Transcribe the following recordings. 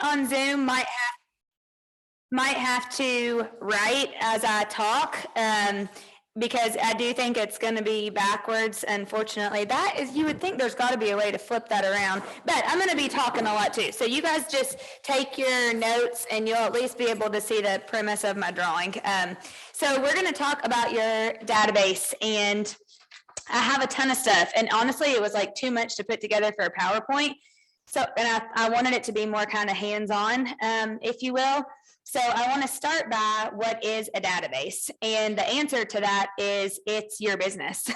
on Zoom might have to write as I talk, because I do think it's going to be backwards. Unfortunately, that is, you would think there's got to be a way to flip that around, but I'm going to be talking a lot too. So you guys just take your notes and you'll at least be able to see the premise of my drawing. So we're going to talk about your database, and I have a ton of stuff. And honestly, it was like too much to put together for a PowerPoint. So, and I wanted it to be more kind of hands-on, if you will. So I want to start by what is a database, and the answer to that is it's your business.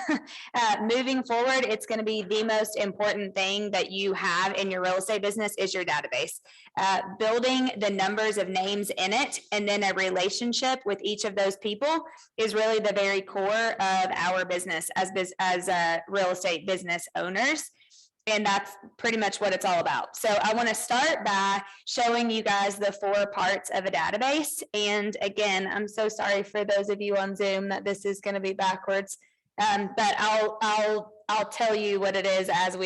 Moving forward, it's going to be the most important thing that you have in your real estate business is your database. Building the numbers of names in it and then a relationship with each of those people is really the very core of our business as real estate business owners. And that's pretty much what it's all about. So I want to start by showing you guys the 4 parts of a database. And again, I'm so sorry for those of you on Zoom that this is going to be backwards. But I'll tell you what it is as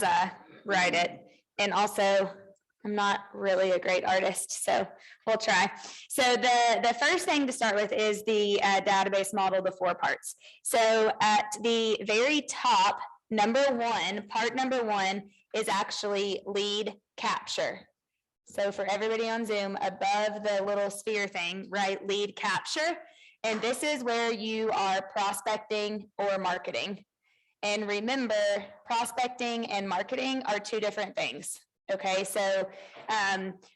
I write it. And also, I'm not really a great artist, so we'll try. So the first thing to start with is the database model, the 4 parts. So at the very top, part number one is actually lead capture. So for everybody on Zoom, above the little sphere thing, right, lead capture. And this is where you are prospecting or marketing. And remember, prospecting and marketing are 2 different things. Okay, so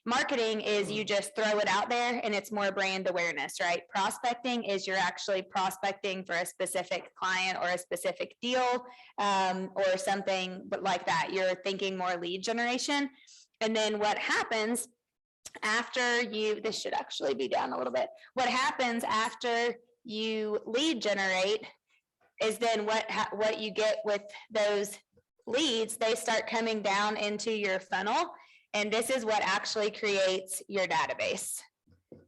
marketing is you just throw it out there and it's more brand awareness, right? Prospecting is you're actually prospecting for a specific client or a specific deal, or something like that. You're thinking more lead generation. And then what happens after this should actually be down a little bit. What happens after you lead generate is then what you get with those leads, they start coming down into your funnel, and this is what actually creates your database.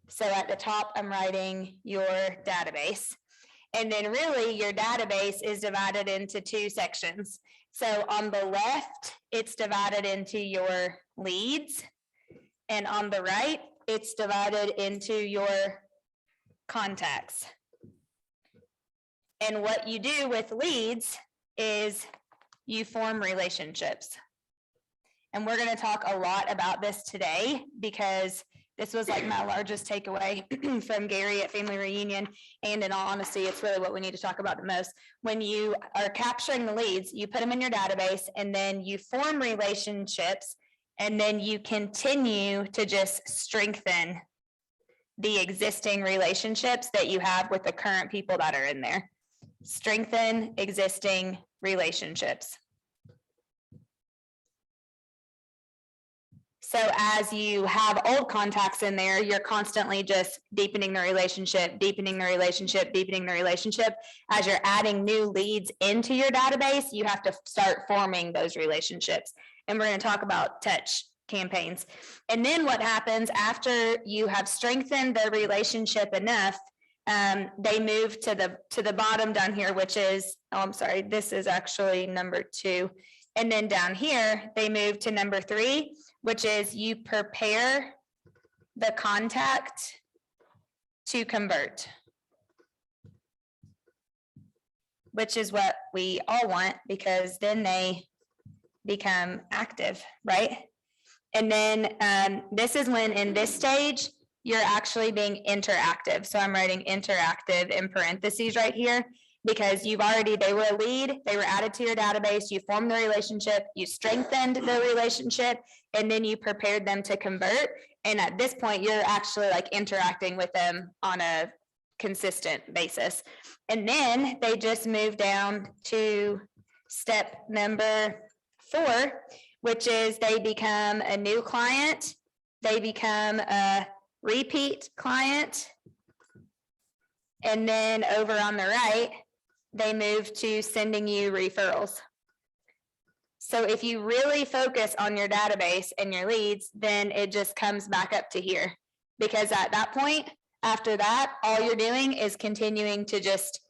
So at the top, I'm writing your database, and then really your database is divided into 2 sections. So on the left, it's divided into your leads, and on the right, it's divided into your contacts. And what you do with leads is you form relationships. And we're going to talk a lot about this today because this was like my largest takeaway from Gary at Family Reunion. And in all honesty, it's really what we need to talk about the most. When you are capturing the leads, you put them in your database and then you form relationships, and then you continue to just strengthen the existing relationships that you have with the current people that are in there. Strengthen existing relationships. So as you have old contacts in there, you're constantly just deepening the relationship, deepening the relationship, deepening the relationship. As you're adding new leads into your database, you have to start forming those relationships. And we're going to talk about touch campaigns. And then what happens after you have strengthened the relationship enough, they move to the bottom down here, which is, oh, I'm sorry, this is actually number 2. And then down here, they move to number 3, which is you prepare the contact to convert, which is what we all want because then they become active, right? And then this is when in this stage, you're actually being interactive. So I'm writing interactive in parentheses right here because they were a lead, they were added to your database, you formed the relationship, you strengthened the relationship, and then you prepared them to convert. And at this point, you're actually like interacting with them on a consistent basis. And then they just move down to step number 4, which is they become a new client, they become a repeat client, and then over on the right, they move to sending you referrals. So if you really focus on your database and your leads, then it just comes back up to here. Because at that point, after that, all you're doing is continuing to just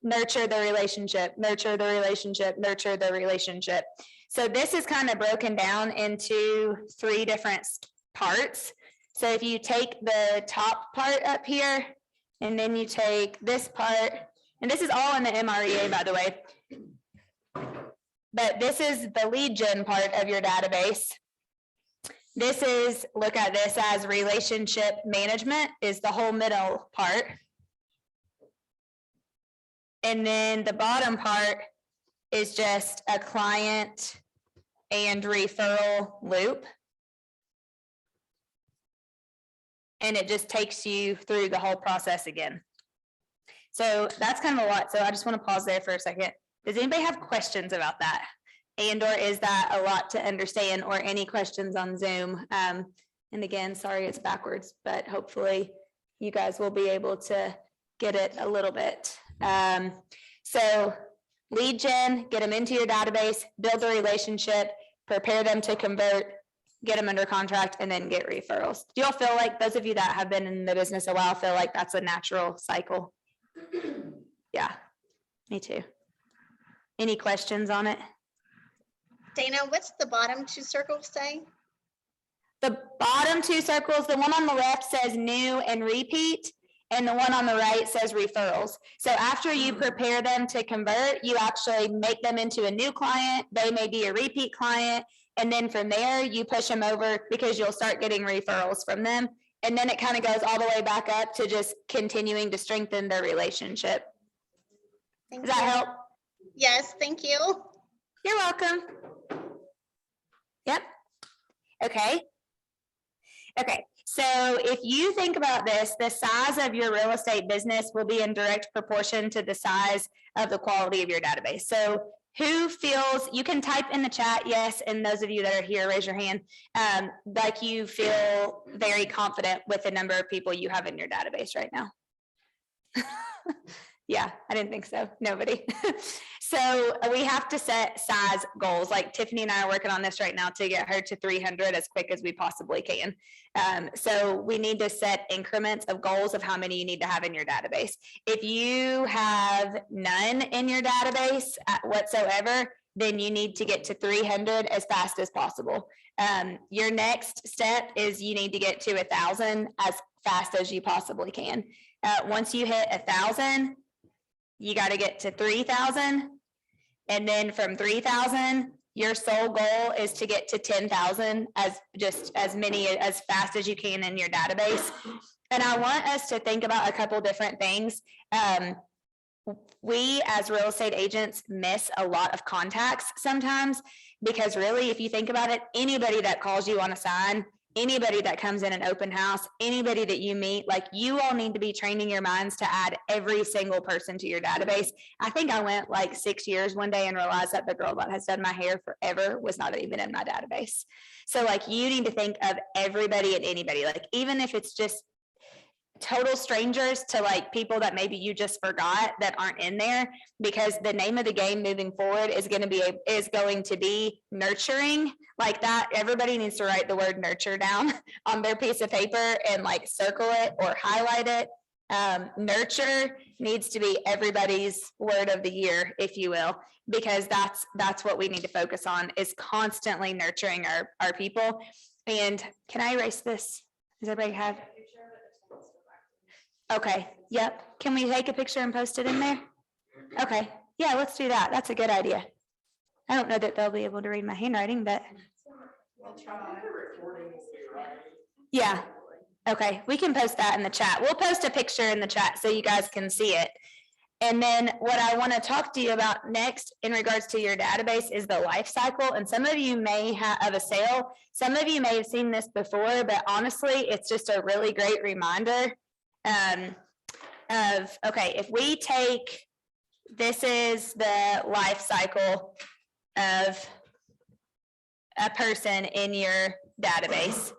nurture the relationship, nurture the relationship, nurture the relationship. So this is kind of broken down into 3 different parts. So if you take the top part up here, and then you take this part, and this is all in the MREA, by the way. But this is the lead gen part of your database. This is, look at this as relationship management is the whole middle part. And then the bottom part is just a client and referral loop. And it just takes you through the whole process again. So that's kind of a lot. So I just want to pause there for a second. Does anybody have questions about that? And or is that a lot to understand, or any questions on Zoom? And again, sorry it's backwards, but hopefully you guys will be able to get it a little bit. So lead gen, get them into your database, build a relationship, prepare them to convert, get them under contract, and then get referrals. Do y'all feel like, those of you that have been in the business a while, feel like that's a natural cycle? Yeah, me too. Any questions on it? Dana, what's the bottom 2 circles say? The bottom 2 circles, the one on the left says new and repeat, and the one on the right says referrals. So after you prepare them to convert, you actually make them into a new client. They may be a repeat client. And then from there, you push them over because you'll start getting referrals from them. And then it kind of goes all the way back up to just continuing to strengthen their relationship. Does that help? Yes, thank you. You're welcome. Yep. Okay. Okay. So if you think about this, the size of your real estate business will be in direct proportion to the size of the quality of your database. So who feels, you can type in the chat, yes, and those of you that are here, raise your hand, like you feel very confident with the number of people you have in your database right now. Yeah, I didn't think so. Nobody. So we have to set size goals. Like Tiffany and I are working on this right now to get her to 300 as quick as we possibly can. So we need to set increments of goals of how many you need to have in your database. If you have none in your database whatsoever, then you need to get to 300 as fast as possible. Your next step is you need to get to 1,000 as fast as you possibly can. Once you hit 1,000, you got to get to 3,000. And then from 3,000, your sole goal is to get to 10,000 as many as fast as you can in your database. And I want us to think about a couple different things. We as real estate agents miss a lot of contacts sometimes, because really, if you think about it, anybody that calls you on a sign, anybody that comes in an open house, anybody that you meet, like you all need to be training your minds to add every single person to your database. I think I went like 6 years one day and realized that the girl that has done my hair forever was not even in my database. So like you need to think of everybody and anybody, like even if it's just total strangers to like people that maybe you just forgot that aren't in there, because the name of the game moving forward is going to be nurturing. Like that, everybody needs to write the word nurture down on their piece of paper and like circle it or highlight it. Nurture needs to be everybody's word of the year, if you will, because that's what we need to focus on, is constantly nurturing our people. And can I erase this? Does everybody have? Okay, yep. Can we take a picture and post it in there? Okay, yeah, let's do that. That's a good idea. I don't know that they'll be able to read my handwriting, but. Yeah, okay, we can post that in the chat. We'll post a picture in the chat so you guys can see it. And then what I want to talk to you about next in regards to your database is the life cycle. And some of you may have a sale. Some of you may have seen this before, but honestly, it's just a really great reminder okay, if we take, this is the life cycle of a person in your database,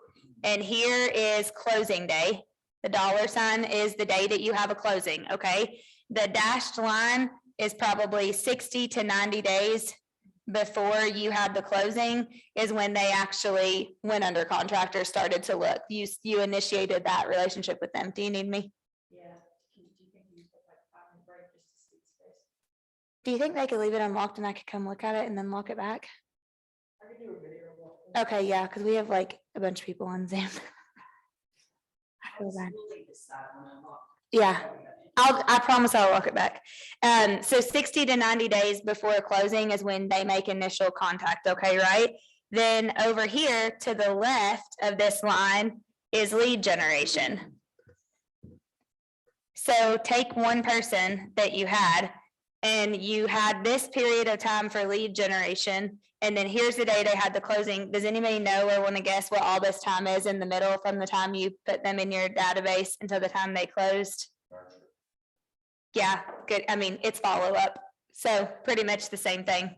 and here is closing day. The $ is the day that you have a closing. Okay, the dashed line is probably 60 to 90 days before you had the closing, is when they actually went under contract or started to look. You initiated that relationship with them. Do you need me? Do you think they could leave it unlocked and I could come look at it and then lock it back? Okay, yeah, because we have like a bunch of people on Zoom. I feel bad. Yeah, I promise I'll walk it back. So 60 to 90 days before closing is when they make initial contact, okay, right? Then over here to the left of this line is lead generation. So take one person that you had, and you had this period of time for lead generation, and then here's the day they had the closing. Does anybody know or want to guess what all this time is in the middle from the time you put them in your database until the time they closed? Yeah, good. I mean, it's follow up. So pretty much the same thing.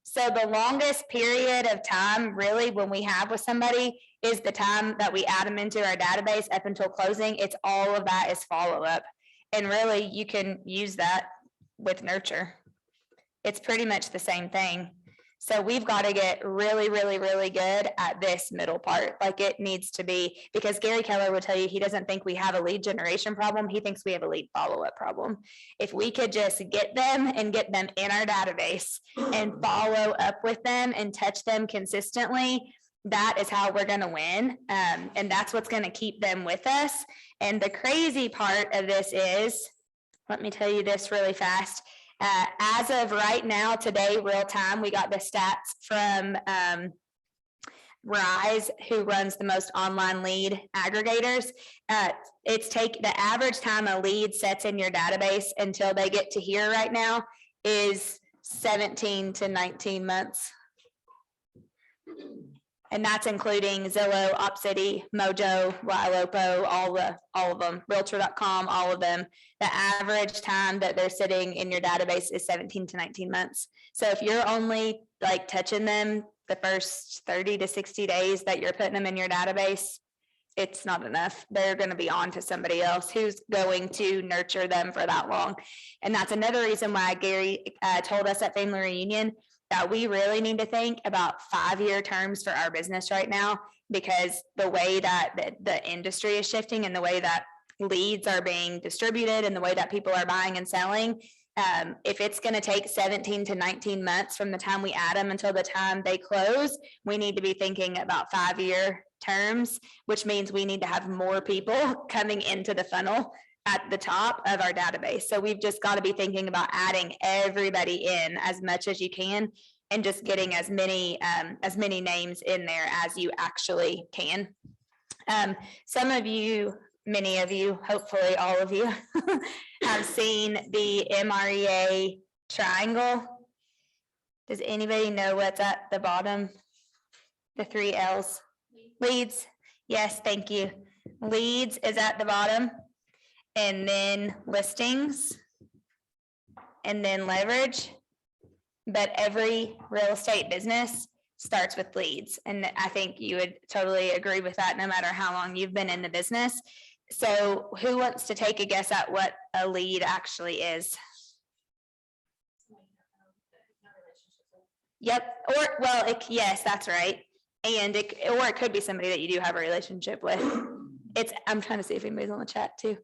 So the longest period of time really when we have with somebody is the time that we add them into our database up until closing. It's all of that is follow up. And really you can use that with nurture. It's pretty much the same thing. So we've got to get really, really, really good at this middle part. Like it needs to be, because Gary Keller would tell you, he doesn't think we have a lead generation problem. He thinks we have a lead follow-up problem. If we could just get them and get them in our database and follow up with them and touch them consistently, that is how we're going to win. And that's what's going to keep them with us. And the crazy part of this is, let me tell you this really fast. As of right now, today, real time, we got the stats from Rise, who runs the most online lead aggregators. It's the average time a lead sets in your database until they get to here right now is 17 to 19 months. And that's including Zillow, OpCity, Mojo, Ylopo, all of them, Realtor.com, all of them. The average time that they're sitting in your database is 17 to 19 months. So if you're only like touching them the first 30 to 60 days that you're putting them in your database, it's not enough. They're going to be on to somebody else who's going to nurture them for that long. And that's another reason why Gary told us at Family Reunion that we really need to think about 5-year terms for our business right now, because the way that the industry is shifting and the way that leads are being distributed and the way that people are buying and selling, if it's going to take 17 to 19 months from the time we add them until the time they close, we need to be thinking about 5-year terms, which means we need to have more people coming into the funnel at the top of our database. So we've just got to be thinking about adding everybody in as much as you can and just getting as many names in there as you actually can. Some of you, many of you, hopefully all of you have seen the MREA triangle. Does anybody know what's at the bottom? The 3 L's. Leads. Yes, thank you. Leads is at the bottom. And then listings, and then leverage. But every real estate business starts with leads. And I think you would totally agree with that no matter how long you've been in the business. So who wants to take a guess at what a lead actually is? Yep, or well, yes, that's right. And it could be somebody that you do have a relationship with. I'm trying to see if anybody's on the chat too.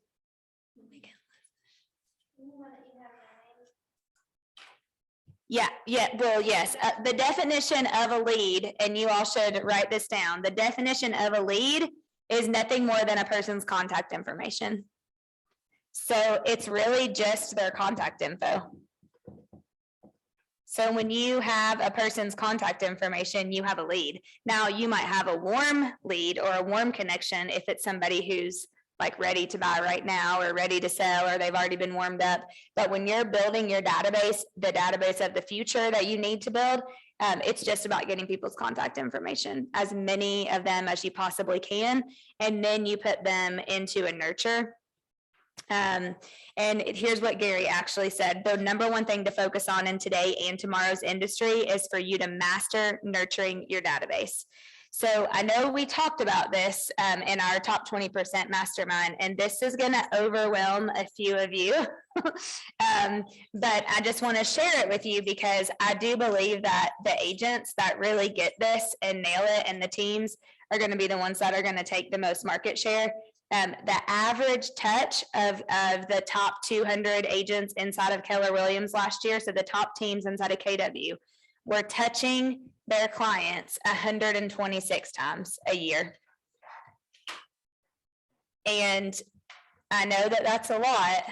Yeah, well, yes, the definition of a lead, and you all should write this down. The definition of a lead is nothing more than a person's contact information. So it's really just their contact info. So when you have a person's contact information, you have a lead. Now you might have a warm lead or a warm connection if it's somebody who's like ready to buy right now or ready to sell, or they've already been warmed up. But when you're building your database, the database of the future that you need to build, it's just about getting people's contact information, as many of them as you possibly can. And then you put them into a nurture. And here's what Gary actually said. The number one thing to focus on in today and tomorrow's industry is for you to master nurturing your database. So I know we talked about this in our top 20% mastermind, and this is going to overwhelm a few of you. But I just want to share it with you because I do believe that the agents that really get this and nail it, and the teams are going to be the ones that are going to take the most market share. The average touch of the top 200 agents inside of Keller Williams last year, so the top teams inside of KW, were touching their clients 126 times a year. And I know that that's a lot.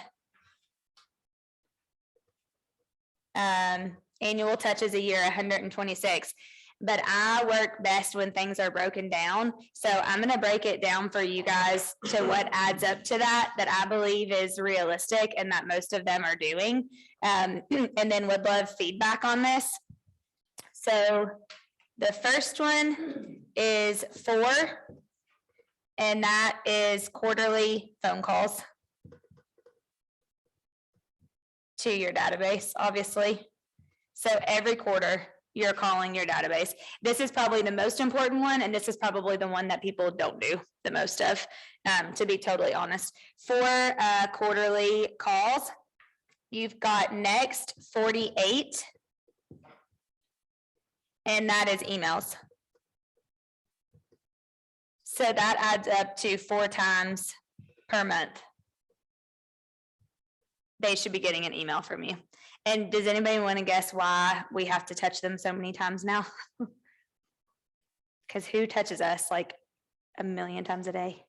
Annual touches a year, 126. But I work best when things are broken down. So I'm going to break it down for you guys to what adds up to that I believe is realistic and that most of them are doing. And then would love feedback on this. So the first one is 4, and that is quarterly phone calls to your database, obviously. So every quarter, you're calling your database. This is probably the most important one, and this is probably the one that people don't do the most of, to be totally honest. For quarterly calls, you've got next 48, and that is emails. So that adds up to 4 times per month. They should be getting an email from you. And does anybody want to guess why we have to touch them so many times now? Because who touches us like 1 million times a day?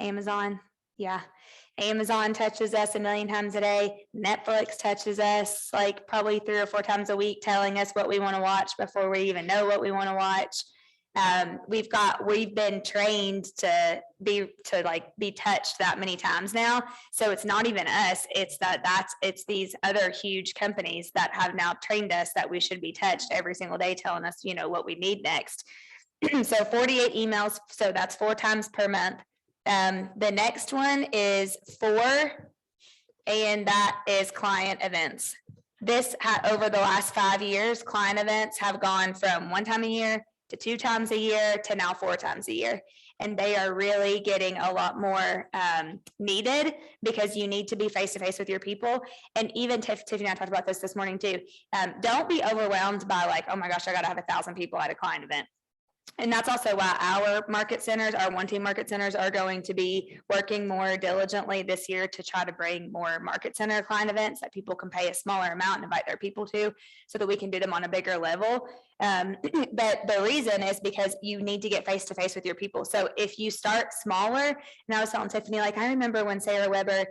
Amazon. Yeah. Amazon touches us 1 million times a day. Netflix touches us like probably 3 or 4 times a week, telling us what we want to watch before we even know what we want to watch. We've been trained to be touched that many times now. So it's not even us, it's these other huge companies that have now trained us that we should be touched every single day, telling us, what we need next. So 48 emails. So that's 4 times per month. The next one is 4, and that is client events. This over the last 5 years, client events have gone from 1 time a year to 2 times a year to now 4 times a year. And they are really getting a lot more needed, because you need to be face-to-face with your people. And even Tiffany and I talked about this morning too. Don't be overwhelmed by like, oh my gosh, I got to have 1,000 people at a client event. And that's also why our market centers, our one-team market centers, are going to be working more diligently this year to try to bring more market center client events that people can pay a smaller amount and invite their people to, so that we can do them on a bigger level. But the reason is because you need to get face-to-face with your people. So if you start smaller, and I was telling Tiffany, like, I remember when Sarah Weber,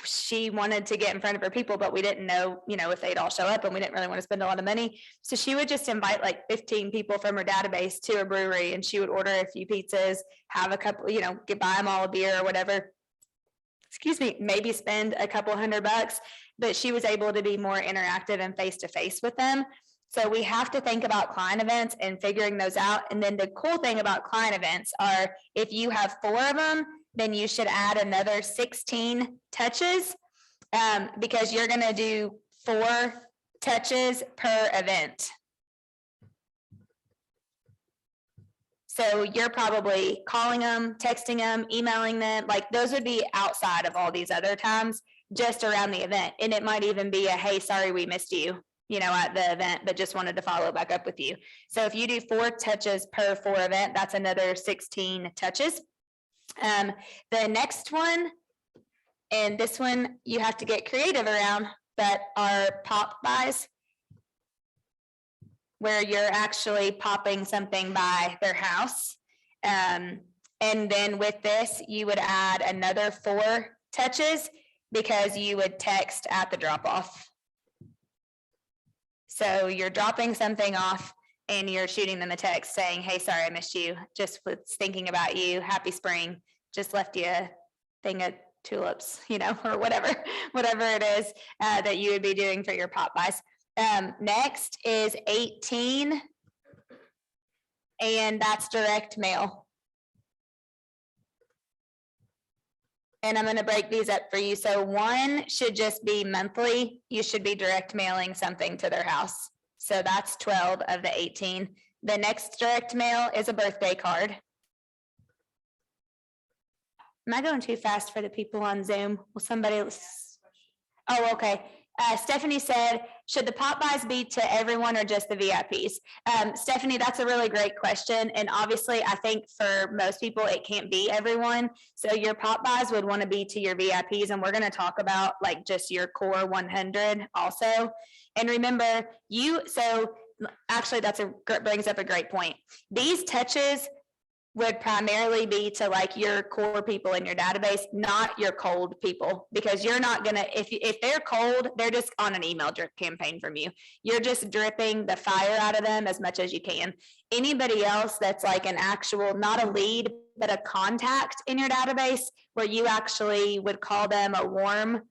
she wanted to get in front of her people, but we didn't know, if they'd all show up, and we didn't really want to spend a lot of money. So she would just invite like 15 people from her database to a brewery, and she would order a few pizzas, have a couple, buy them all a beer or whatever. Excuse me, maybe spend a couple $100, but she was able to be more interactive and face-to-face with them. So we have to think about client events and figuring those out. And then the cool thing about client events are, if you have 4 of them, then you should add another 16 touches, because you're going to do 4 touches per event. So you're probably calling them, texting them, emailing them, like those would be outside of all these other times, just around the event. And it might even be a, hey, sorry, we missed you, at the event, but just wanted to follow back up with you. So if you do 4 touches per 4 event, that's another 16 touches. The next one, and this one you have to get creative around, but are pop buys, where you're actually popping something by their house. And then with this, you would add another 4 touches, because you would text at the drop off. So you're dropping something off and you're shooting them a text saying, hey, sorry, I missed you. Just was thinking about you. Happy spring. Just left you a thing of tulips, or whatever it is that you would be doing for your pop buys. Next is 18, and that's direct mail. And I'm going to break these up for you. So 1 should just be monthly. You should be direct mailing something to their house. So that's 12 of the 18. The next direct mail is a birthday card. Am I going too fast for the people on Zoom? Will somebody? Oh, okay. Stephanie said, should the pop buys be to everyone or just the VIPs? Stephanie, that's a really great question. And obviously, I think for most people, it can't be everyone. So your pop buys would want to be to your VIPs. And we're going to talk about like just your core 100 also. And remember, so actually, brings up a great point. These touches would primarily be to like your core people in your database, not your cold people, because you're not gonna, if they're cold, they're just on an email drip campaign from you. You're just dripping the fire out of them as much as you can. Anybody else that's like an actual, not a lead, but a contact in your database, where you actually would call them a warm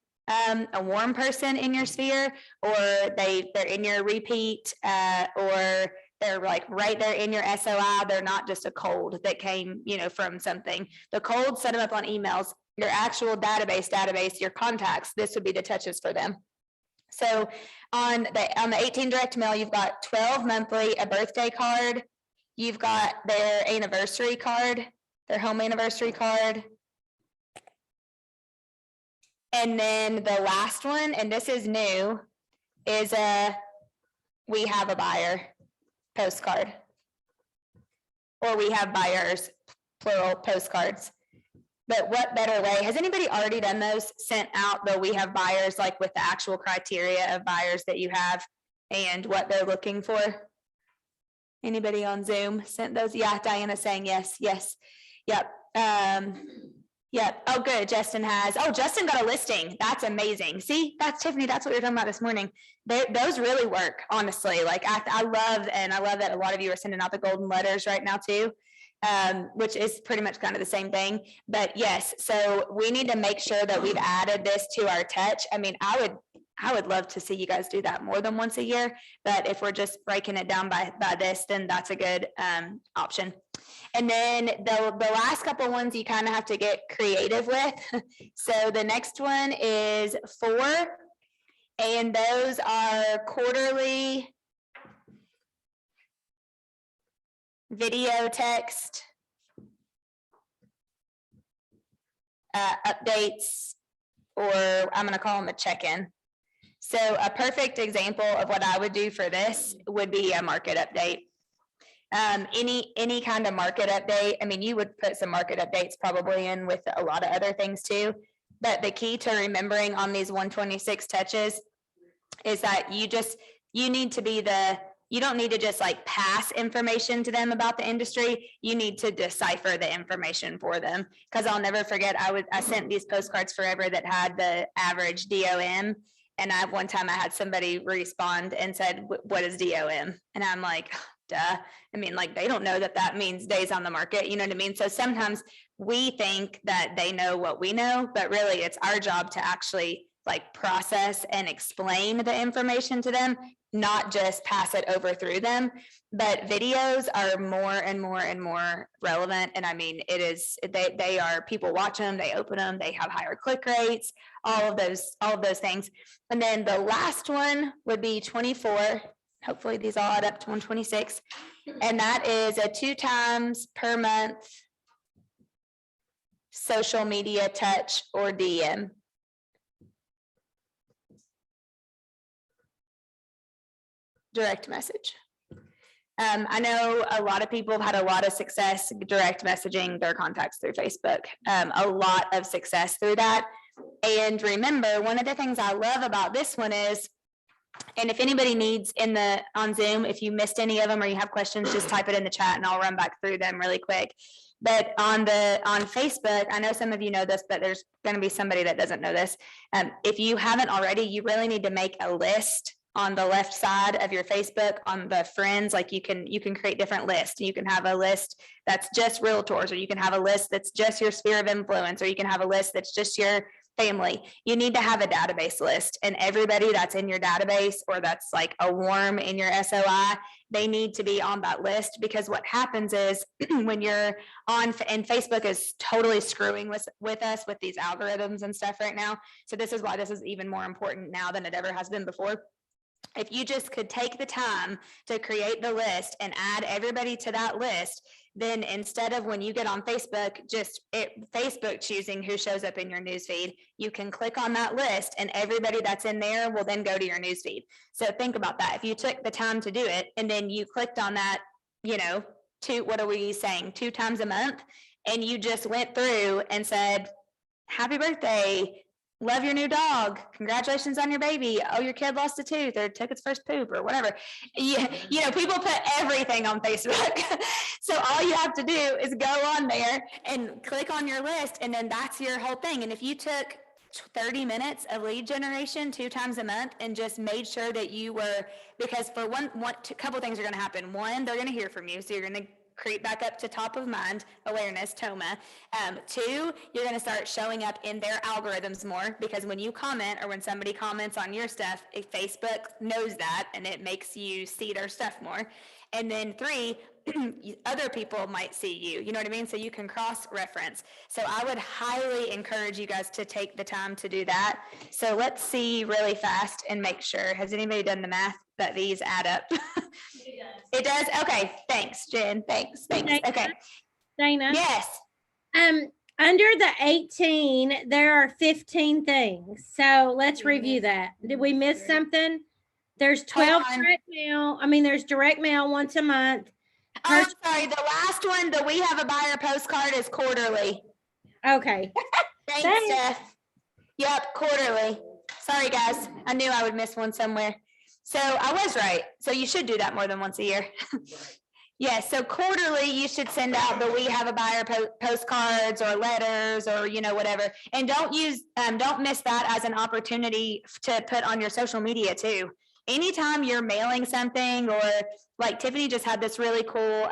person in your sphere, or they're in your repeat, or they're like right there in your SOI. They're not just a cold that came, from something. The cold, set them up on emails. Your actual database, your contacts, this would be the touches for them. So on the 18 direct mail, you've got 12 monthly, a birthday card. You've got their anniversary card, their home anniversary card. And then the last one, and this is new, is we have a buyer postcard, or we have buyers, plural, postcards. But what better way? Has anybody already done those? Sent out the we have buyers, like with the actual criteria of buyers that you have and what they're looking for? Anybody on Zoom sent those? Yeah, Diana's saying yes, yes. Yep. Yep. Oh, good. Justin has. Oh, Justin got a listing. That's amazing. See, that's Tiffany. That's what we were talking about this morning. Those really work, honestly. Like I love that a lot of you are sending out the golden letters right now too, which is pretty much kind of the same thing. But yes, so we need to make sure that we've added this to our touch. I mean, I would love to see you guys do that more than once a year. But if we're just breaking it down by this, then that's a good option. And then the last couple ones you kind of have to get creative with. So the next one is 4, and those are quarterly video, text, updates, or I'm going to call them a check-in. So a perfect example of what I would do for this would be a market update. Any kind of market update. I mean, you would put some market updates probably in with a lot of other things too, but the key to remembering on these 126 touches is that you need to be you don't need to just like pass information to them about the industry. You need to decipher the information for them. Because I'll never forget, I sent these postcards forever that had the average DOM. And one time I had somebody respond and said, what is DOM? And I'm like, duh. I mean, like, they don't know that means days on the market. You know what I mean? So sometimes we think that they know what we know, but really it's our job to actually like process and explain the information to them, not just pass it over through them. But videos are more and more and more relevant. And I mean, they are, people watch them, they open them, they have higher click rates, all of those things. And then the last one would be 24. Hopefully these all add up to 126. And that is a 2 times per month social media touch or DM. Direct message. I know a lot of people have had a lot of success direct messaging their contacts through Facebook, a lot of success through that. And remember, one of the things I love about this one is, and if anybody needs on Zoom, if you missed any of them or you have questions, just type it in the chat and I'll run back through them really quick. But on Facebook, I know some of you know this, but there's going to be somebody that doesn't know this. If you haven't already, you really need to make a list on the left side of your Facebook on the friends. Like you can create different lists. You can have a list that's just realtors, or you can have a list that's just your sphere of influence, or you can have a list that's just your family. You need to have a database list, and everybody that's in your database or that's like a warm in your SOI, they need to be on that list. Because what happens is when you're on, and Facebook is totally screwing with us with these algorithms and stuff right now. So this is why this is even more important now than it ever has been before. If you just could take the time to create the list and add everybody to that list, then instead of when you get on Facebook, Facebook choosing who shows up in your newsfeed, you can click on that list and everybody that's in there will then go to your newsfeed. So think about that. If you took the time to do it and then you clicked on that, what are we saying, 2 times a month, and you just went through and said, happy birthday, love your new dog. Congratulations on your baby. Oh, your kid lost a tooth or took its first poop or whatever. People put everything on Facebook. So all you have to do is go on there and click on your list, and then that's your whole thing. And if you took 30 minutes of lead generation 2 times a month and just made sure that you were, because for a couple things are going to happen. One, they're going to hear from you. So you're going to creep back up to top of mind awareness, TOMA. 2, you're going to start showing up in their algorithms more, because when you comment or when somebody comments on your stuff, Facebook knows that and it makes you see their stuff more. And then 3, other people might see you, you know what I mean? So you can cross-reference. So I would highly encourage you guys to take the time to do that. So let's see really fast and make sure. Has anybody done the math that these add up? It does? Okay, thanks, Jen. Thanks. Okay. Dana? Yes. Under the 18, there are 15 things. So let's review that. Did we miss something? There's 12 direct mail. there's direct mail once a month. Oh, sorry. The last one, the We Have a Buyer postcard, is quarterly. Okay. Thanks, Steph. Yep, quarterly. Sorry, guys. I knew I would miss one somewhere. So I was right. So you should do that more than once a year. Yes, so quarterly, you should send out the We Have a Buyer postcards or letters or, whatever. And don't miss that as an opportunity to put on your social media too. Anytime you're mailing something, or like Tiffany just had this really cool,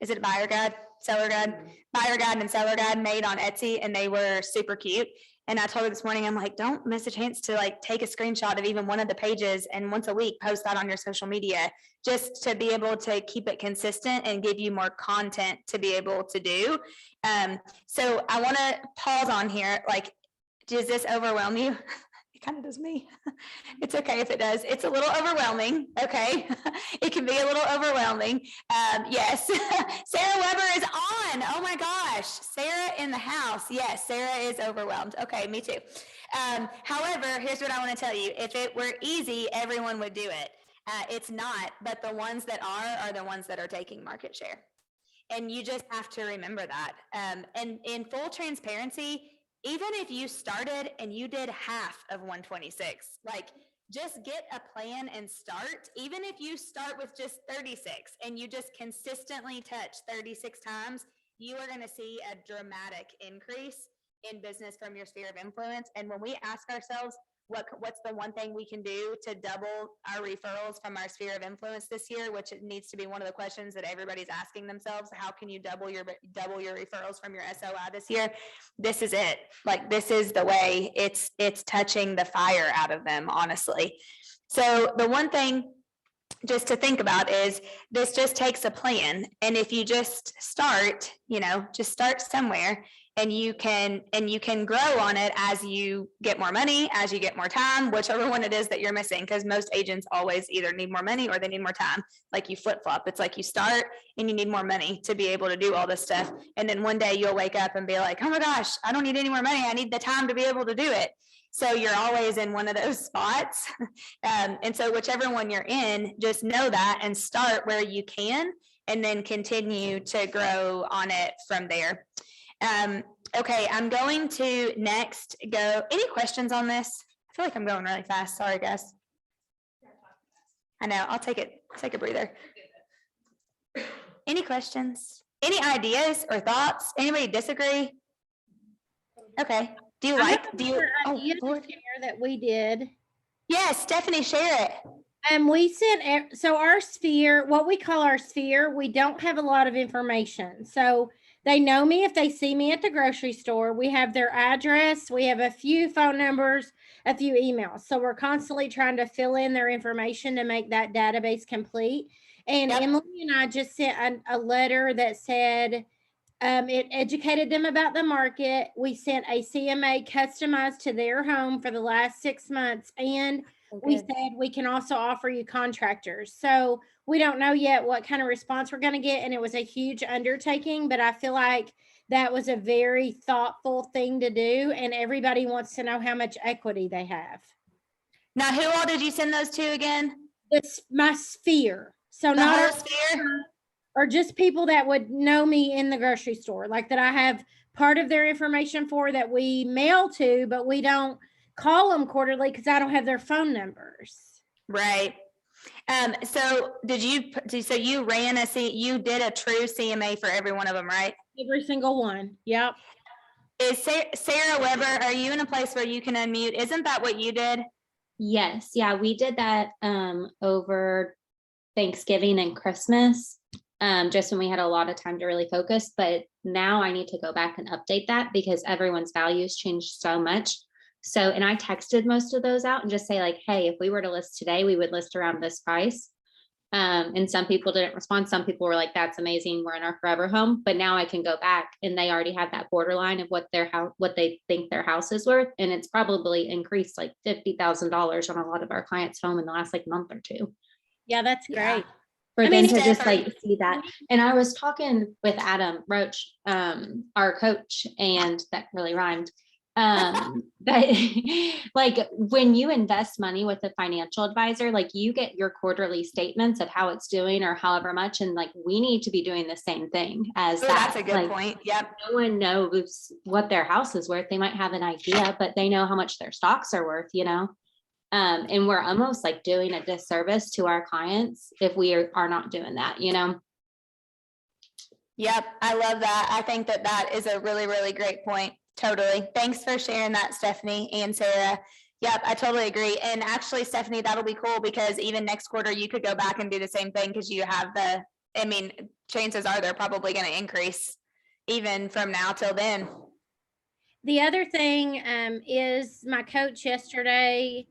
is it a buyer guide, seller guide? Buyer guide and seller guide made on Etsy, and they were super cute. And I told her this morning, I'm like, don't miss a chance to take a screenshot of even one of the pages, and once a week post that on your social media, just to be able to keep it consistent and give you more content to be able to do. So I want to pause on here. Does this overwhelm you? It kind of does me. It's okay if it does. It's a little overwhelming. Okay. It can be a little overwhelming. Yes. Sarah Weber is on. Oh my gosh. Sarah in the house. Yes. Sarah is overwhelmed. Okay. Me too. However, here's what I want to tell you. If it were easy, everyone would do it. It's not, but the ones that are the ones that are taking market share. And you just have to remember that. And in full transparency, even if you started and you did half of 126, just get a plan and start. Even if you start with just 36 and you just consistently touch 36 times, you are going to see a dramatic increase in business from your sphere of influence. And when we ask ourselves, what's the one thing we can do to double our referrals from our sphere of influence this year, which it needs to be one of the questions that everybody's asking themselves. How can you double your referrals from your SOI this year? This is it. This is the way. It's touching the fire out of them, honestly. So the one thing just to think about is this just takes a plan. And if you just start, just start somewhere, and you can grow on it as you get more money, as you get more time, whichever one it is that you're missing, because most agents always either need more money or they need more time. You flip-flop. It's you start and you need more money to be able to do all this stuff. And then one day you'll wake up and be like, oh my gosh, I don't need any more money. I need the time to be able to do it. So you're always in one of those spots. And so whichever one you're in, just know that and start where you can, and then continue to grow on it from there. Okay, I'm going to next go. Any questions on this? I feel like I'm going really fast. Sorry, guys. I know. I'll take a breather. Any questions? Any ideas or thoughts? Anybody disagree? Okay. Do you Lord. That we did? Yes, Stephanie, share it. We sent, so our sphere, what we call our sphere, we don't have a lot of information. So they know me if they see me at the grocery store. We have their address. We have a few phone numbers, a few emails. So we're constantly trying to fill in their information to make that database complete. And Emily and I just sent a letter that said, it educated them about the market. We sent a CMA customized to their home for the last 6 months. And we said we can also offer you contractors. So we don't know yet what kind of response we're going to get. And it was a huge undertaking, but I feel like that was a very thoughtful thing to do. And everybody wants to know how much equity they have. Now, who all did you send those to again? It's my sphere. So not our sphere. or just people that would know me in the grocery store, like that I have part of their information for that we mail to, but we don't call them quarterly because I don't have their phone numbers. Right. So so you you did a true CMA for every one of them, right? Every single one. Yep. Is Sarah Weber, are you in a place where you can unmute? Isn't that what you did? Yes, yeah, we did that over Thanksgiving and Christmas, just when we had a lot of time to really focus. But now I need to go back and update that because everyone's values changed so much. So, and I texted most of those out and just say like, hey, if we were to list today, we would list around this price. And some people didn't respond. Some people were like, that's amazing, we're in our forever home. But now I can go back and they already have that borderline of what they think their house is worth. And it's probably increased like $50,000 on a lot of our clients' home in the last like month or two. Yeah, that's Yeah. great. For I them mean, to just definitely. like see that. And I was talking with Adam Roach, our coach, and that really rhymed. But like when you invest money with a financial advisor, like you get your quarterly statements of how it's doing or however much. And like, we need to be doing the same thing as Oh, that. that's a good Like, point. Yep. no one knows what their house is worth. They might have an idea, but they know how much their stocks are worth, you know? And we're almost like doing a disservice to our clients if we are not doing that, you know? Yep. I love that. I think that is a really, really great point. Totally. Thanks for sharing that, Stephanie and Sarah. Yep, I totally agree. And actually, Stephanie, that'll be cool because even next quarter, you could go back and do the same thing because you have chances are they're probably going to increase even from now till then. The other thing is my coach yesterday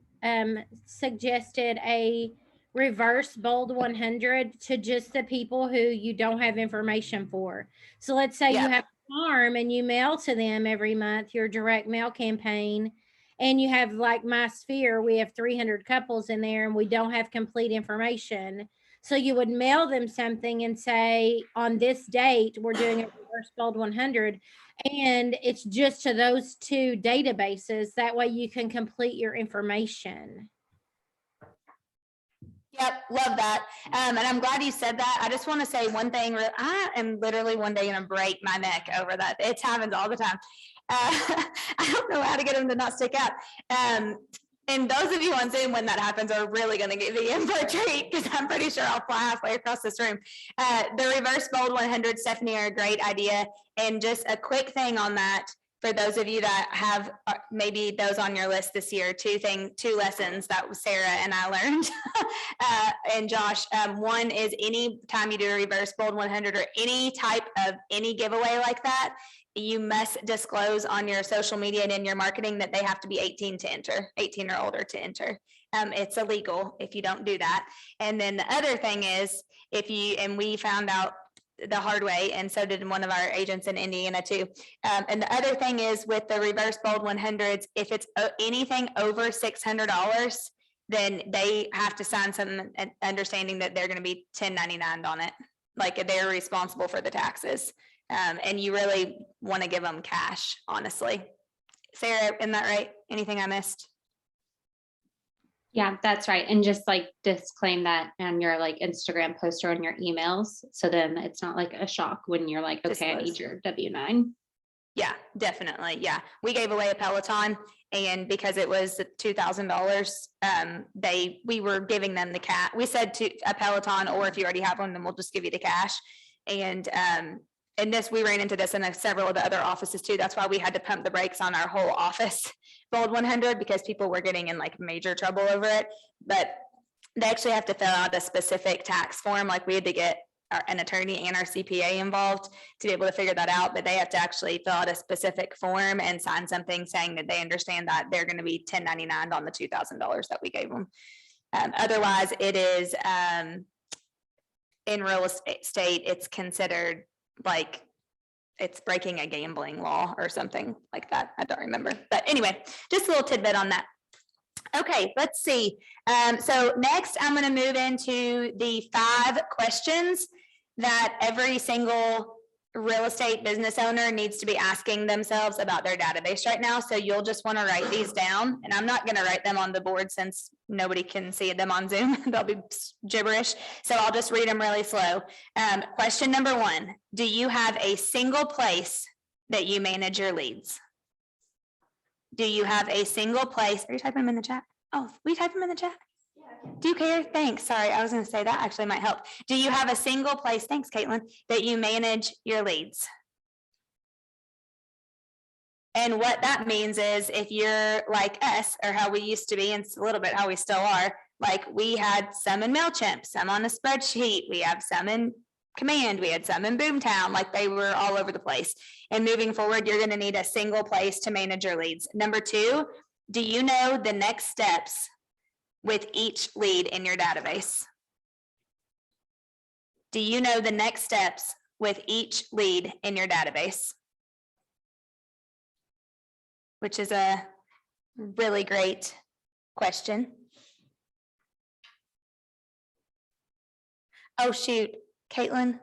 suggested a reverse bold 100 to just the people who you don't have information for. So let's say you have a farm and you mail to them every month your direct mail campaign, and you have like my sphere, we have 300 couples in there and we don't have complete information. So you would mail them something and say, on this date, we're doing a reverse bold 100. And it's just to those two databases. That way you can complete your information. Yep, love that. And I'm glad you said that. I just want to say one thing. I am literally one day going to break my neck over that. It happens all the time. I don't know how to get them to not stick out. And those of you on Zoom, when that happens, are really going to get the info treat because I'm pretty sure I'll fly halfway across this room. The reverse bold 100, Stephanie, are a great idea. And just a quick thing on that, for those of you that have maybe those on your list this year, two lessons that Sarah and I learned and Josh. One is any time you do a reverse bold 100 or any type of any giveaway like that, you must disclose on your social media and in your marketing that they have to be 18 to enter, 18 or older to enter. It's illegal if you don't do that. And then the other thing is and we found out the hard way, and so did one of our agents in Indiana too. And the other thing is with the reverse bold 100s, if it's anything over $600, then they have to sign some understanding that they're going to be 1099 on it. Like they're responsible for the taxes. And you really want to give them cash, honestly. Sarah, isn't that right? Anything I missed? Yeah, that's right. And just like disclaim that on your like Instagram post or on your emails. So then it's not like a shock when you're like, okay, I need your W-9. Yeah, definitely. Yeah. We gave away a Peloton, and because it was $2,000, we were giving them the cash. We said to a Peloton, or if you already have one, then we'll just give you the cash. And we ran into this in several of the other offices too. That's why we had to pump the brakes on our whole office bold 100 because people were getting in like major trouble over it. But they actually have to fill out a specific tax form. Like we had to get an attorney and our CPA involved to be able to figure that out. But they have to actually fill out a specific form and sign something saying that they understand that they're going to be 1099 on the $2,000 that we gave them. Otherwise, it is in real estate, it's considered like it's breaking a gambling law or something like that. I don't remember. But anyway, just a little tidbit on that. Okay, let's see. So next I'm going to move into the 5 questions that every single real estate business owner needs to be asking themselves about their database right now. So you'll just want to write these down, and I'm not going to write them on the board since nobody can see them on Zoom. They'll be gibberish. So I'll just read them really slow. Question number 1, do you have a single place that you manage your leads? Do you have a single place? Are you typing them in the chat? Oh, we type them in the chat? Do you care? Thanks. Sorry, I was going to say that actually might help. Do you have a single place, thanks Caitlin, that you manage your leads? And what that means is if you're like us, or how we used to be, and it's a little bit how we still are, like we had some in MailChimp, some on a spreadsheet, we have some in Command, we had some in Boomtown, like they were all over the place. And moving forward, you're going to need a single place to manage your leads. Number 2, do you know the next steps with each lead in your database? Do you know the next steps with each lead in your database? Which is a really great question. Oh, shoot, Caitlin.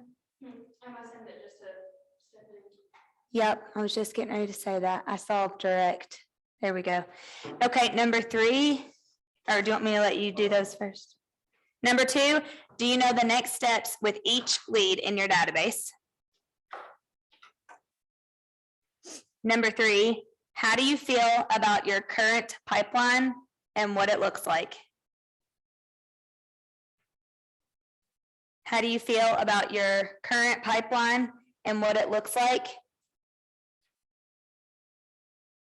Yep, I was just getting ready to say that. I saw direct. There we go. Okay, number 3. Or do you want me to let you do those first? Number 2, do you know the next steps with each lead in your database? Number 3, how do you feel about your current pipeline and what it looks like? How do you feel about your current pipeline and what it looks like?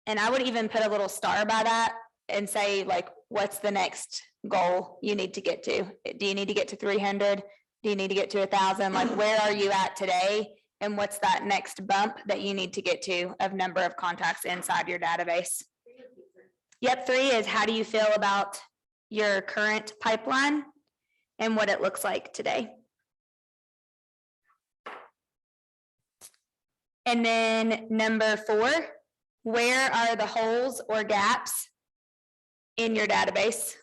And I would even put a little star by that and say, like, what's the next goal you need to get to? Do you need to get to 300? Do you need to get to 1,000? Like, where are you at today? And what's that next bump that you need to get to of number of contacts inside your database? Yep, 3 is how do you feel about your current pipeline and what it looks like today? And then number 4, where are the holes or gaps in your database?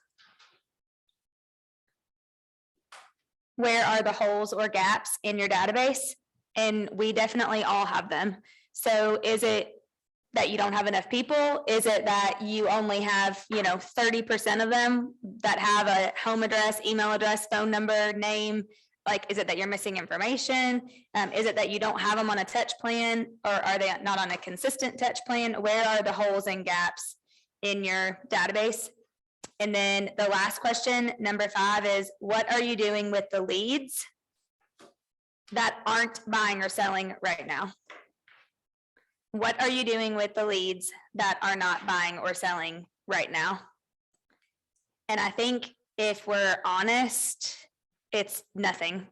Where are the holes or gaps in your database? And we definitely all have them. So is it that you don't have enough people? Is it that you only have, 30% of them that have a home address, email address, phone number, name? Like, is it that you're missing information? Is it that you don't have them on a touch plan, or are they not on a consistent touch plan? Where are the holes and gaps in your database? And then the last question, number 5, is what are you doing with the leads that aren't buying or selling right now? What are you doing with the leads that are not buying or selling right now? And I think if we're honest, it's nothing,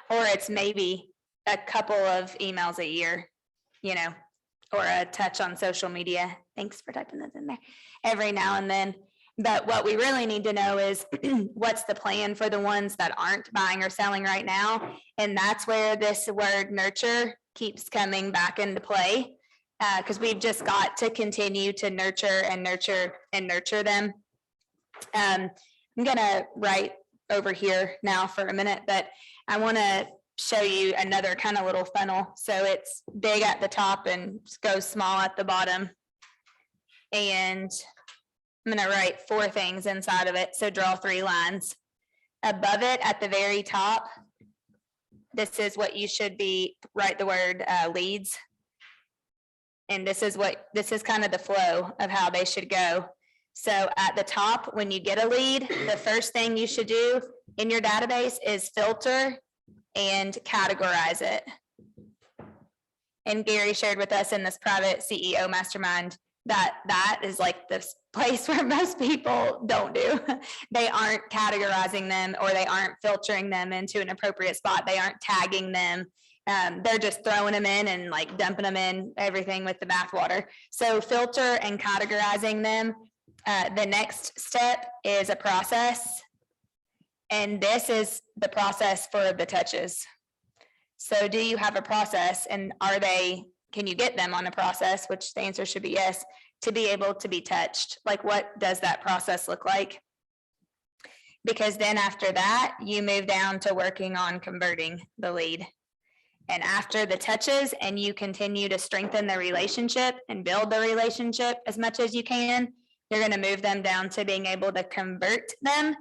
or it's maybe a couple of emails a year, or a touch on social media. Thanks for typing those in there every now and then. But what we really need to know is what's the plan for the ones that aren't buying or selling right now. And that's where this word nurture keeps coming back into play, because we've just got to continue to nurture and nurture and nurture them. I'm going to write over here now for a minute, but I want to show you another kind of little funnel. So it's big at the top and goes small at the bottom. And I'm going to write 4 things inside of it. So draw 3 lines. Above it at the very top, this is what you should be, write the word leads. And this is kind of the flow of how they should go. So at the top, when you get a lead, the first thing you should do in your database is filter and categorize it. And Gary shared with us in this private CEO mastermind that is like this place where most people don't do. They aren't categorizing them, or they aren't filtering them into an appropriate spot. They aren't tagging them. They're just throwing them in and like dumping them in everything with the bathwater. So filter and categorizing them. The next step is a process. And this is the process for the touches. So do you have a process, and can you get them on a process, which the answer should be yes, to be able to be touched? Like, what does that process look like? Because then after that, you move down to working on converting the lead. And after the touches and you continue to strengthen the relationship and build the relationship as much as you can, you're going to move them down to being able to convert them.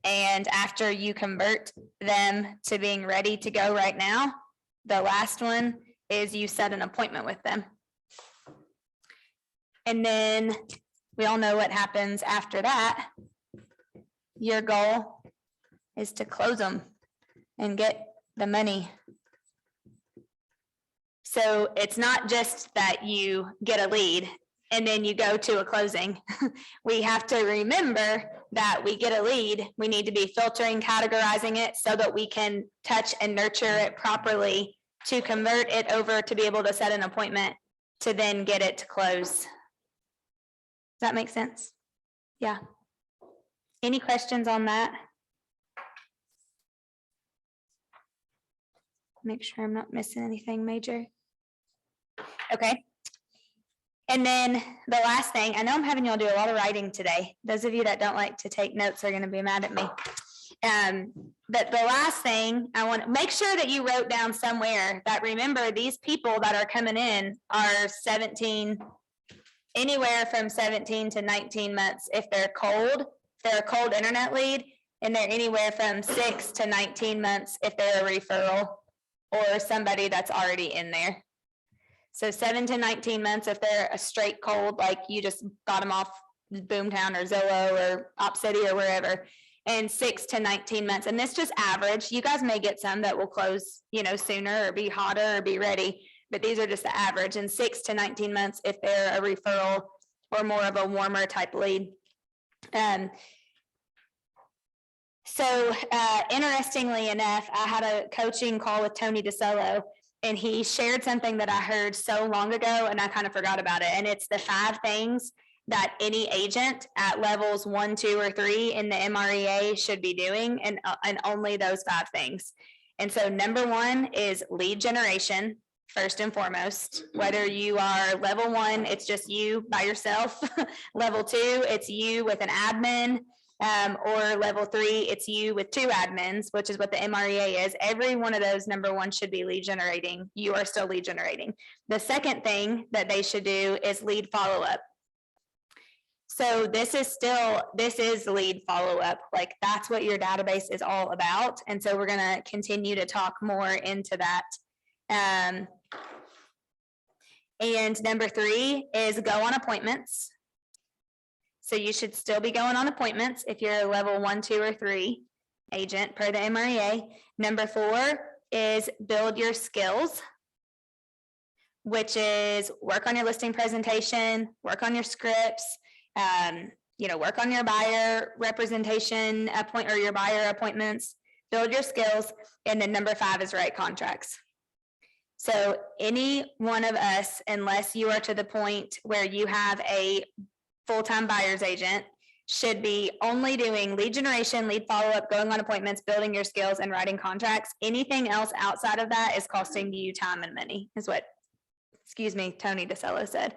And after you convert them to being ready to go right now, the last one is you set an appointment with them. And then we all know what happens after that. Your goal is to close them and get the money. So it's not just that you get a lead and then you go to a closing. We have to remember that we get a lead. We need to be filtering, categorizing it so that we can touch and nurture it properly to convert it over to be able to set an appointment to then get it to close. Does that make sense? Yeah. Any questions on that? Make sure I'm not missing anything major. Okay. And then the last thing, I know I'm having y'all do a lot of writing today. Those of you that don't like to take notes are going to be mad at me. But the last thing I want to make sure that you wrote down somewhere that remember these people that are coming in are 17, anywhere from 17 to 19 months. If they're a cold internet lead, and they're anywhere from 6 to 19 months if they're a referral or somebody that's already in there. So 7 to 19 months if they're a straight cold, like you just got them off Boomtown or Zillow or OpCity or wherever, and 6 to 19 months. And this just average. You guys may get some that will close, sooner or be hotter or be ready, but these are just the average. And 6 to 19 months if they're a referral or more of a warmer type lead. So interestingly enough, I had a coaching call with Tony DeSello, and he shared something that I heard so long ago, and I kind of forgot about it. And it's the 5 things that any agent at levels 1, 2, or 3 in the MREA should be doing, and only those 5 things. And so number 1 is lead generation, first and foremost. Whether you are level 1, it's just you by yourself. Level 2, it's you with an admin. Or level 3, it's you with 2 admins, which is what the MREA is. Every one of those, number 1, should be lead generating. You are still lead generating. The second thing that they should do is lead follow-up. So this is lead follow-up. Like that's what your database is all about. And so we're going to continue to talk more into that. And number 3 is go on appointments. So you should still be going on appointments if you're a level 1, 2, or 3 agent per the MREA. Number 4 is build your skills, which is work on your listing presentation, work on your scripts, work on your buyer representation or your buyer appointments, build your skills. And then number 5 is write contracts. So any one of us, unless you are to the point where you have a full-time buyer's agent, should be only doing lead generation, lead follow-up, going on appointments, building your skills, and writing contracts. Anything else outside of that is costing you time and money, is what, Tony DeSello said,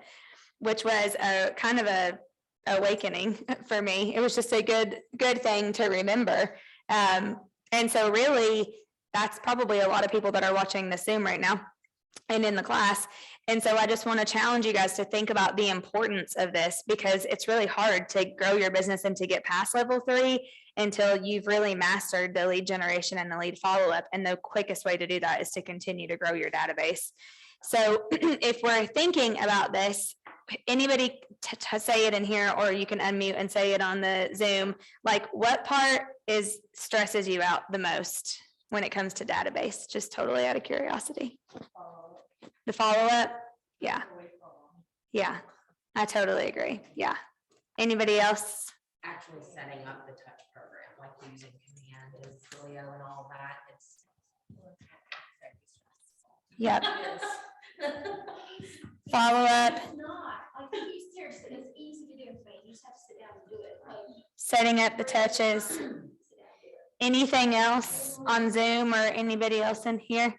which was a kind of a awakening for me. It was just a good thing to remember. And so really, that's probably a lot of people that are watching the Zoom right now and in the class. And so I just want to challenge you guys to think about the importance of this, because it's really hard to grow your business and to get past level 3 until you've really mastered the lead generation and the lead follow-up. And the quickest way to do that is to continue to grow your database. So if we're thinking about this, anybody say it in here, or you can unmute and say it on the Zoom, like what part stresses you out the most when it comes to database? Just totally out of curiosity. The follow-up? Yeah. Yeah, I totally agree. Yeah. Anybody else? Actually setting up the touch program, like using command and Leo and all that, it's Yep. Follow-up. It's not, like, seriously, it's easy to do, you just have to sit down and do it. Setting up the touches. Anything else on Zoom or anybody else in here?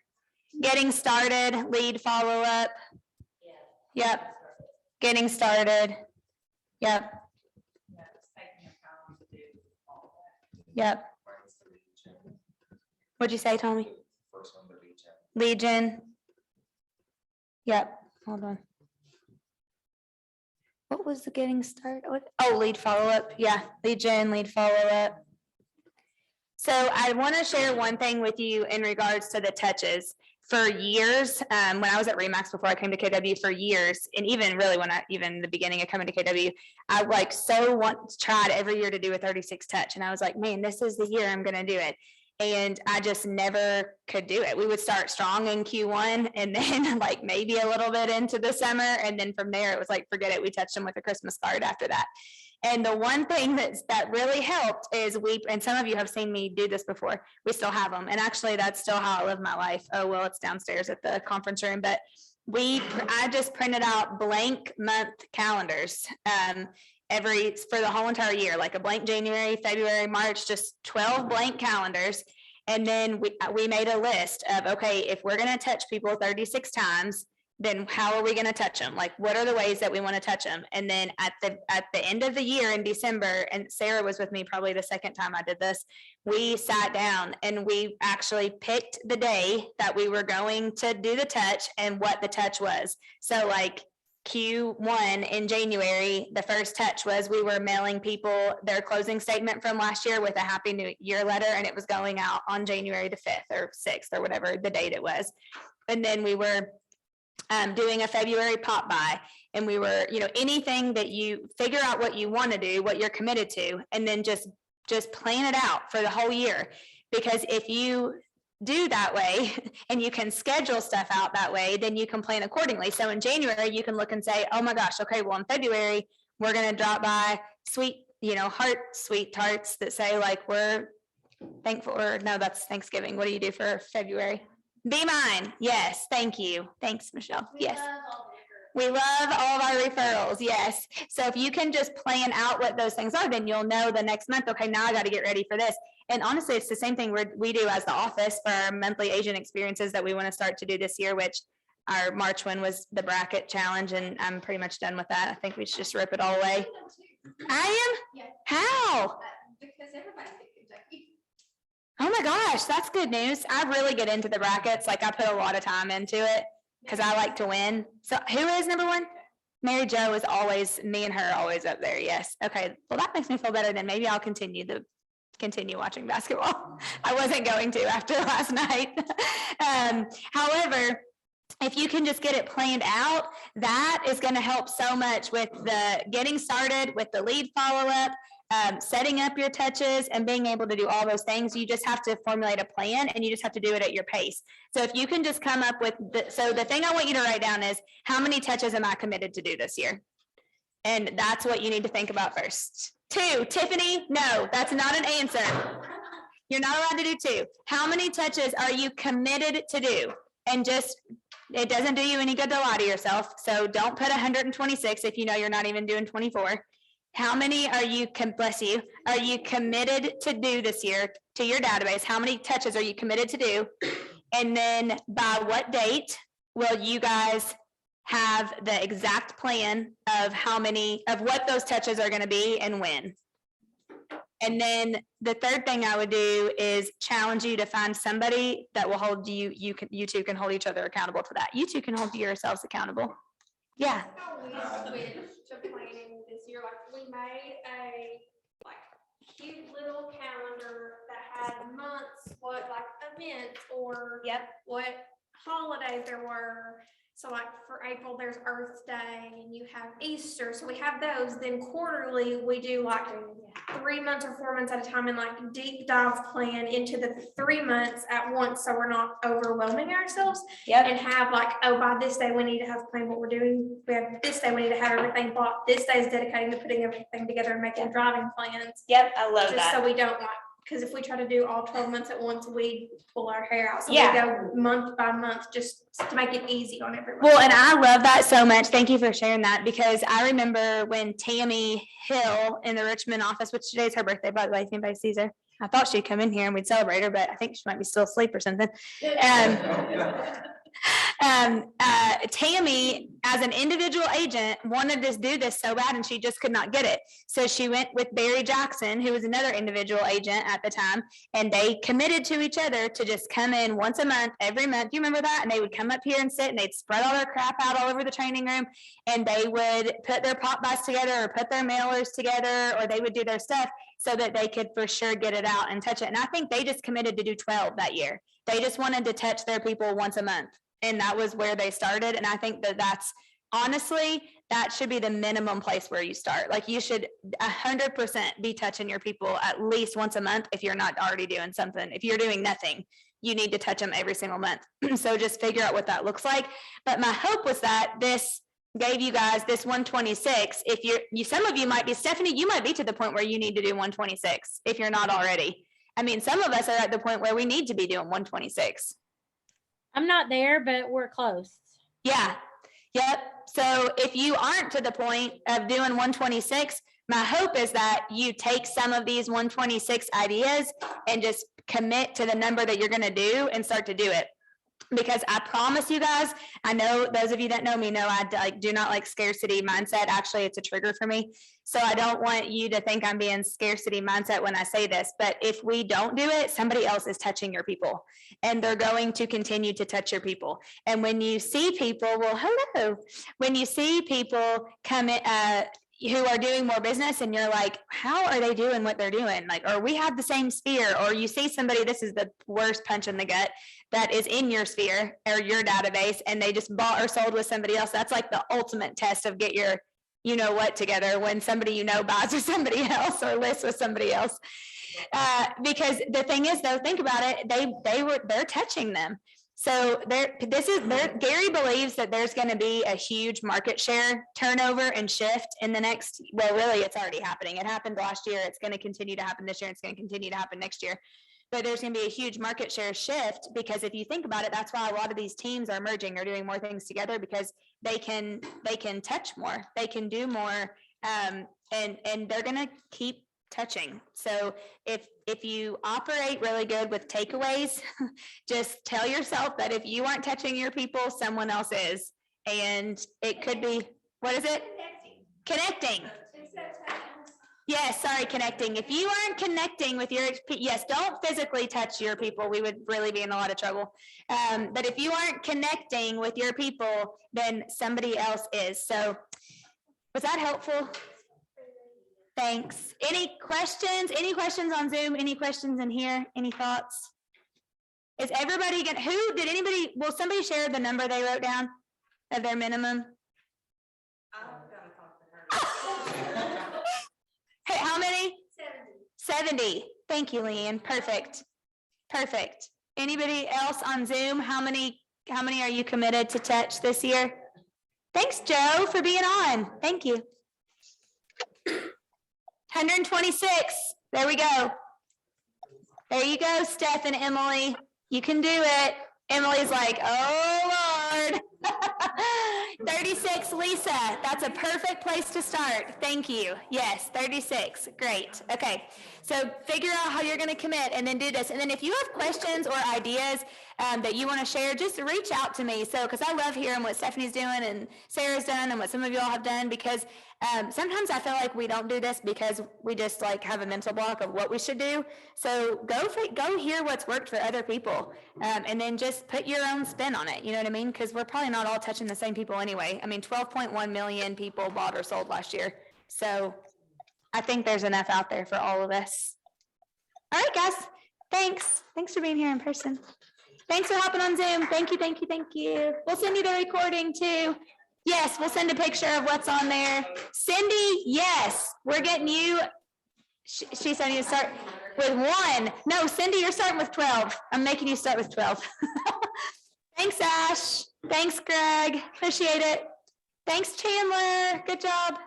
Getting started, lead follow-up. Yep. Getting started. Yep. Yep. What'd you say, Tommy? Legion. Yep, hold on. What was the getting started? Oh, lead follow-up. Yeah, Legion, lead follow-up. So I want to share one thing with you in regards to the touches. For years, when I was at Remax before I came to KW, for years, and even really even the beginning of coming to KW, I tried every year to do a 36 touch. And I was like, man, this is the year I'm going to do it. And I just never could do it. We would start strong in Q1 and then like maybe a little bit into the summer. And then from there, it was like, forget it. We touched them with a Christmas card after that. And the one thing that really helped is and some of you have seen me do this before, we still have them. And actually that's still how I live my life. Oh, well, it's downstairs at the conference room, but I just printed out blank month calendars for the whole entire year, like a blank January, February, March, just 12 blank calendars. And then we made a list of, okay, if we're going to touch people 36 times, then how are we going to touch them? Like, what are the ways that we want to touch them? And then at the end of the year in December, and Sarah was with me probably the second time I did this, we sat down and we actually picked the day that we were going to do the touch and what the touch was. So like Q1 in January, the first touch was we were mailing people their closing statement from last year with a Happy New Year letter, and it was going out on January the 5th or 6th or whatever the date it was. And then we were doing a February pop by, and we were, anything that you figure out what you want to do, what you're committed to, and then just plan it out for the whole year. Because if you do that way and you can schedule stuff out that way, then you can plan accordingly. So in January, you can look and say, oh my gosh, okay, well in February, we're going to drop by sweet tarts that say like, we're thankful, or no, that's Thanksgiving. What do you do for February? Be mine. Yes. Thank you. Thanks, Michelle. Yes. We love all of our referrals. Yes. So if you can just plan out what those things are, then you'll know the next month, okay, now I got to get ready for this. And honestly, it's the same thing we do as the office for our monthly Asian experiences that we want to start to do this year, which our March one was the bracket challenge. And I'm pretty much done with that. I think we should just rip it all away. I am? Yeah. How? Because everybody picked Kentucky. Oh my gosh, that's good news. I really get into the brackets. Like I put a lot of time into it because I like to win. So who is number one? Mary Jo is always, me and her are always up there. Yes. Okay. Well, that makes me feel better. Then maybe I'll continue watching basketball. I wasn't going to after last night. However, if you can just get it planned out, that is going to help so much with the getting started with the lead follow-up. Setting up your touches and being able to do all those things. You just have to formulate a plan and you just have to do it at your pace. So if you can just come up with, the thing I want you to write down is how many touches am I committed to do this year? And that's what you need to think about first. 2, Tiffany, no, that's not an answer. You're not allowed to do 2. How many touches are you committed to do? And it doesn't do you any good to lie to yourself. So don't put 126 if you know you're not even doing 24. How many are you committed to do this year to your database? How many touches are you committed to do? And then by what date will you guys have the exact plan of what those touches are going to be and when? And then the third thing I would do is challenge you to find somebody that will hold you. You two can hold each other accountable to that. You two can hold yourselves accountable. Yeah. How we switched to planning this year, like we made a cute little calendar that had months, what events or what holidays there were. So like for April, there's Earth Day and you have Easter. So we have those. Then quarterly, we do 3 months or 4 months at a time and deep dive plan into the 3 months at once. So we're not overwhelming ourselves and have by this day, we need to have planned what we're doing. We have this day, we need to have everything bought. This day is dedicating to putting everything together and making driving plans. Yep. I love just that. So we don't because if we try to do all 12 months at once, we pull our hair out. So we go month by month just to make it easy on everyone. Well, and I love that so much. Thank you for sharing that, because I remember when Tammy Hill in the Richmond office, which today's her birthday, by the way, if anybody sees her, I thought she'd come in here and we'd celebrate her, but I think she might be still asleep or something. Tammy, as an individual agent, wanted to do this so bad and she just could not get it. So she went with Barry Jackson, who was another individual agent at the time, and they committed to each other to just come in once a month, every month. Do you remember that? And they would come up here and sit and they'd spread all their crap out all over the training room, and they would put their pop buys together or put their mailers together, or they would do their stuff so that they could for sure get it out and touch it. And I think they just committed to do 12 that year. They just wanted to touch their people once a month. And that was where they started. And I think that that's honestly, that should be the minimum place where you start. Like you should 100% be touching your people at least once a month. If you're not already doing something, if you're doing nothing, you need to touch them every single month. So just figure out what that looks like. But my hope was that this gave you guys this 126. If you some of you might be, Stephanie, you might be to the point where you need to do 126 if you're not already. I mean, some of us are at the point where we need to be doing 126. I'm not there, but we're close. Yeah. Yep. So if you aren't to the point of doing 126, my hope is that you take some of these 126 ideas and just commit to the number that you're going to do and start to do it. Because I promise you guys, I know those of you that know me know I do not like scarcity mindset. Actually, it's a trigger for me. So I don't want you to think I'm being scarcity mindset when I say this. But if we don't do it, somebody else is touching your people. And they're going to continue to touch your people. And when you see people, well, hello. When you see people come in, who are doing more business and you're like, how are they doing what they're doing? Like, or we have the same sphere, or you see somebody, this is the worst punch in the gut, that is in your sphere or your database and they just bought or sold with somebody else. That's like the ultimate test of get your, you know what, together when somebody, you know, buys with somebody else or lists with somebody else. Because the thing is though, think about it, they're touching them. So Gary believes that there's going to be a huge market share turnover and shift in the next, well, really, it's already happening. It happened last year. It's going to continue to happen this year. It's going to continue to happen next year. But there's going to be a huge market share shift because if you think about it, that's why a lot of these teams are merging or doing more things together because they can touch more, they can do more, and they're going to keep touching. So if you operate really good with takeaways, just tell yourself that if you aren't touching your people, someone else is. And it could be, what is it? Connecting. Yes, sorry, connecting. If you aren't connecting with your, yes, don't physically touch your people. We would really be in a lot of trouble. But if you aren't connecting with your people, then somebody else is. So was that helpful? Thanks. Any questions? Any questions on Zoom? Any questions in here? Any thoughts? Is everybody going to, will somebody share the number they wrote down of their minimum? Hey, how many? 70. Thank you, Leanne. Perfect. Perfect. Anybody else on Zoom? How many are you committed to touch this year? Thanks, Joe, for being on. Thank you. 126. There we go. There you go, Steph and Emily. You can do it. Emily's like, oh, Lord. 36, Lisa. That's a perfect place to start. Thank you. Yes, 36. Great. Okay. So figure out how you're going to commit and then do this. And then if you have questions or ideas that you want to share, just reach out to me. So, because I love hearing what Stephanie's doing and Sarah's done and what some of you all have done, because sometimes I feel like we don't do this because we just like have a mental block of what we should do. So go hear what's worked for other people and then just put your own spin on it. You know what I mean? Because we're probably not all touching the same people anyway. I mean, 12.1 million people bought or sold last year. So I think there's enough out there for all of us. All right, guys. Thanks. Thanks for being here in person. Thanks for hopping on Zoom. Thank you, thank you, thank you. We'll send you the recording too. Yes, we'll send a picture of what's on there. Cindy, yes, we're getting you. She said you start with 1. No, Cindy, you're starting with 12. I'm making you start with 12. Thanks, Ash. Thanks, Greg. Appreciate it. Thanks, Chandler. Good job.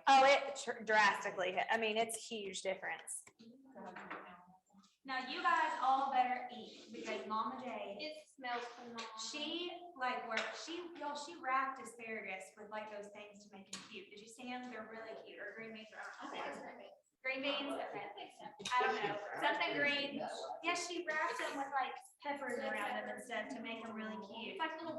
Oh, it drastically hit. I mean, it's a huge difference. Now you guys all better eat because Mama J, It smells phenomenal. she wrapped asparagus with like those things to make them cute. Did you see them? They're really cute. Or green beans. Green beans. Okay. I don't know. Something green. Yes, she wrapped some with like peppers around them and stuff to make them really cute. It's like little